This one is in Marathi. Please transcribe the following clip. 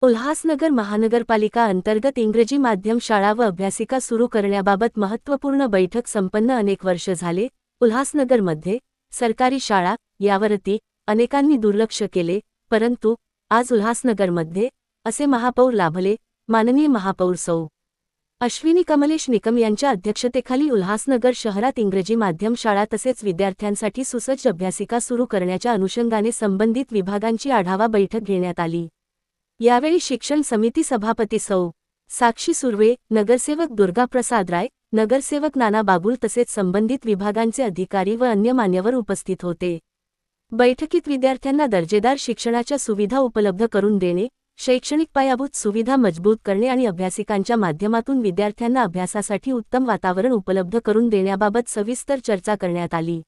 उल्हासनगर महानगरपालिका अंतर्गत इंग्रजी माध्यम शाळा व अभ्यासिका सुरू करण्याबाबत महत्त्वपूर्ण बैठक संपन्न. अनेक वर्ष झाले उल्हासनगरमध्ये सरकारी शाळा यावरती अनेकांनी दुर्लक्ष केले, परंतु आज उल्हासनगरमध्ये असे महापौर लाभले. माननीय महापौर सौ. अश्विनी कमलेश निकम यांच्या अध्यक्षतेखाली उल्हासनगर शहरात इंग्रजी माध्यम शाळा तसेच विद्यार्थ्यांसाठी सुसज्ज अभ्यासिका सुरू करण्याच्या अनुषंगाने संबंधित विभागांची आढावा बैठक घेण्यात आली. यावेळी शिक्षण समिती सभापती सौ. साक्षी सुर्वे, नगरसेवक दुर्गाप्रसाद राय, नगरसेवक नाना बागुल तसेच संबंधित विभागांचे अधिकारी व अन्य मान्यवर उपस्थित होते. बैठकीत विद्यार्थ्यांना दर्जेदार शिक्षणाच्या सुविधा उपलब्ध करून देणे, शैक्षणिक पायाभूत सुविधा मजबूत करणे आणि अभ्यासिकांच्या माध्यमातून विद्यार्थ्यांना अभ्यासासाठी उत्तम वातावरण उपलब्ध करून देण्याबाबत सविस्तर चर्चा करण्यात आली.